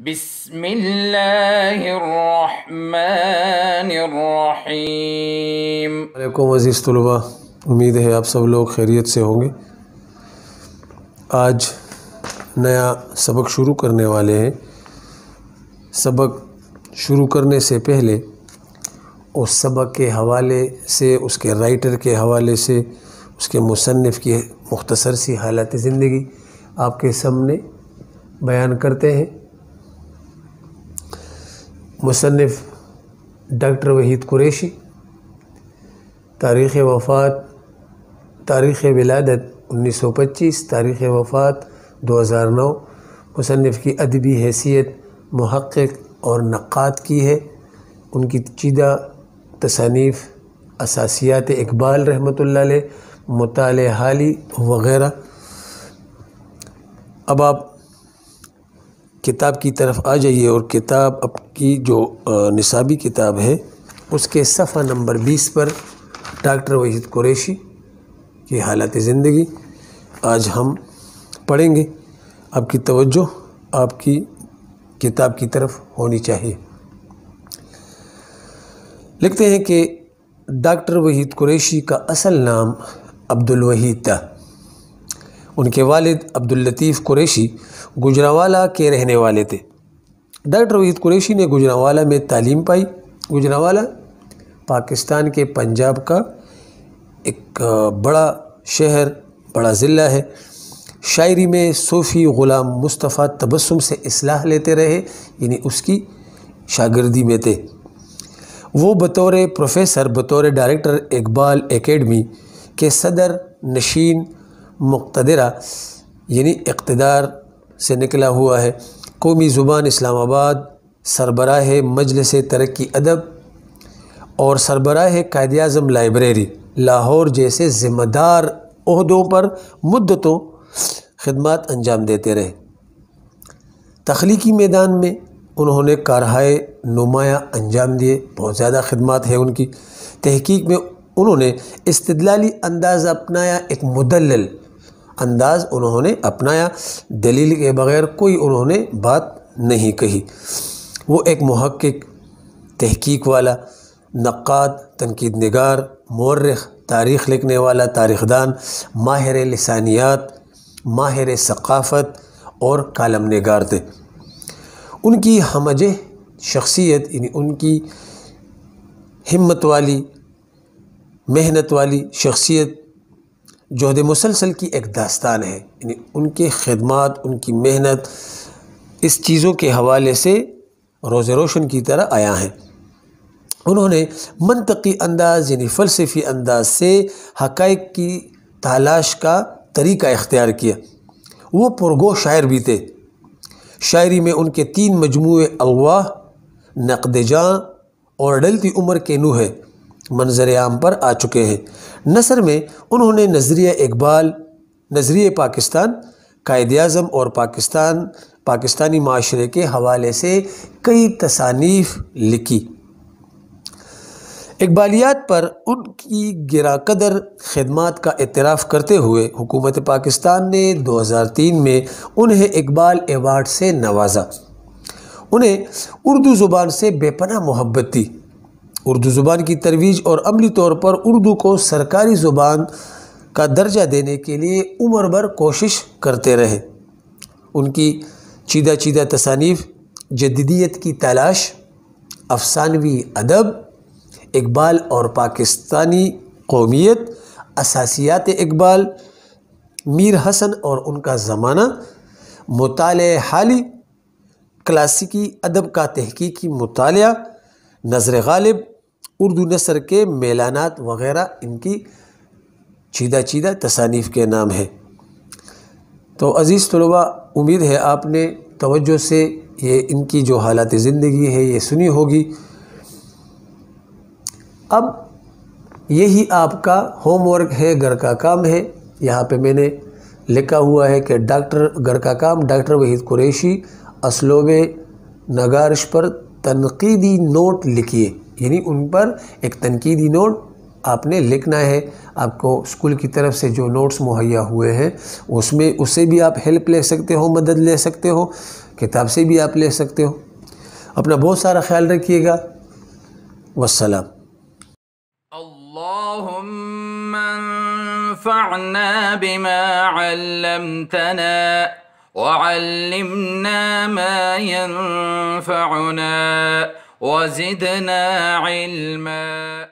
بسم اللہ الرحمن الرحیم۔ علیکم عزیز طلباء، امید ہے آپ سب لوگ خیریت سے ہوں گے۔ آج نیا سبق شروع کرنے والے ہیں۔ سبق شروع کرنے سے پہلے اس سبق کے حوالے سے، اس کے رائٹر کے حوالے سے، اس کے مصنف کی مختصر سی حالت زندگی آپ کے سامنے بیان کرتے ہیں۔ مصنف ڈاکٹر وحید قریشی، تاریخ وفات، تاریخ ولادت 1925، تاریخ وفات 2009۔ مصنف کی ادبی حیثیت محقق اور نقاد کی ہے۔ ان کی چیدہ تصانیف اساسیات اقبال رحمۃ اللہ علیہ، مطالعہ حالی وغیرہ۔ اب آپ کتاب کی طرف آ جائیے، اور کتاب اب کی جو نصابی کتاب ہے اس کے صفحہ نمبر 20 پر ڈاکٹر وحید قریشی کی حالت زندگی آج ہم پڑھیں گے۔ آپ کی توجہ آپ کی کتاب کی طرف ہونی چاہیے۔ لکھتے ہیں کہ ڈاکٹر وحید قریشی کا اصل نام عبدالوحید تھا۔ ان کے والد عبداللطیف قریشی گجرانوالہ کے رہنے والے تھے۔ ڈاکٹر وحید قریشی نے گجرانوالہ میں تعلیم پائی۔ گجرانوالہ پاکستان کے پنجاب کا ایک بڑا شہر، بڑا ضلع ہے۔ شاعری میں صوفی غلام مصطفیٰ تبسم سے اصلاح لیتے رہے، یعنی اس کی شاگردی میں تھے۔ وہ بطور پروفیسر، بطور ڈائریکٹر اقبال اکیڈمی کے صدر نشین مقتدرہ، یعنی اقتدار سے نکلا ہوا ہے۔ قومی زبان اسلام آباد، سربراہ مجلس ترقی ادب اور سربراہ قائد اعظم لائبریری لاہور جیسے ذمہ دار عہدوں پر مدتوں خدمات انجام دیتے رہے۔ تخلیقی میدان میں انہوں نے کارہائے نمایاں انجام دیے، بہت زیادہ خدمات ہے ان کی۔ تحقیق میں انہوں نے استدلالی انداز اپنایا، ایک مدلل انداز انہوں نے اپنایا، دلیل کے بغیر کوئی انہوں نے بات نہیں کہی۔ وہ ایک محقق، تحقیق والا، نقاد، تنقید نگار، مورخ، تاریخ لکھنے والا، تاریخ دان، ماہر لسانیات، ماہر ثقافت اور کالم نگار تھے۔ ان کی ہمجہ شخصیت، یعنی ان کی ہمت والی، محنت والی شخصیت، جہد مسلسل کی ایک داستان ہے۔ یعنی ان کے خدمات، ان کی محنت اس چیزوں کے حوالے سے روز روشن کی طرح آیا ہیں۔ انہوں نے منطقی انداز، یعنی فلسفی انداز سے حقائق کی تلاش کا طریقہ اختیار کیا۔ وہ پرگو شاعر بھی تھے۔ شاعری میں ان کے 3 مجموعے الواح، نقد جاں اور ڈلتی عمر کے نوحے منظر عام پر آ چکے ہیں۔ نثر میں انہوں نے نظریہ اقبال، نظریہ پاکستان، قائد اعظم اور پاکستانی معاشرے کے حوالے سے کئی تصانیف لکھی۔ اقبالیات پر ان کی گراں قدر خدمات کا اعتراف کرتے ہوئے حکومت پاکستان نے 2003 میں انہیں اقبال ایوارڈ سے نوازا۔ انہیں اردو زبان سے بے پناہ محبت تھی۔ اردو زبان کی ترویج اور عملی طور پر اردو کو سرکاری زبان کا درجہ دینے کے لیے عمر بھر کوشش کرتے رہے۔ ان کی چیدہ تصانیف جدیدیت کی تلاش، افسانوی ادب، اقبال اور پاکستانی قومیت، اساسیات اقبال، میر حسن اور ان کا زمانہ، مطالعہ حالی، کلاسیکی ادب کا تحقیقی مطالعہ، نظر غالب، اردو نثر کے میلانات وغیرہ ان کی چیدہ تصانیف کے نام ہے۔ تو عزیز طلباء، امید ہے آپ نے توجہ سے یہ ان کی جو حالات زندگی ہے یہ سنی ہوگی۔ اب یہی آپ کا ہوم ورک ہے، گھر کا کام ہے۔ یہاں پہ میں نے لکھا ہوا ہے کہ گھر کا کام ڈاکٹر وحید قریشی اسلوب نگارش پر تنقیدی نوٹ لکھیے، یعنی ان پر ایک تنقیدی نوٹ آپ نے لکھنا ہے۔ آپ کو اسکول کی طرف سے جو نوٹس مہیا ہوئے ہیں اس سے بھی آپ ہیلپ لے سکتے ہو، مدد لے سکتے ہو، کتاب سے بھی آپ لے سکتے ہو۔ اپنا بہت سارا خیال رکھیے گا۔ والسلام۔ اللهم انفعنا بما علمتنا وعلمنا ما ينفعنا وزدنا علما۔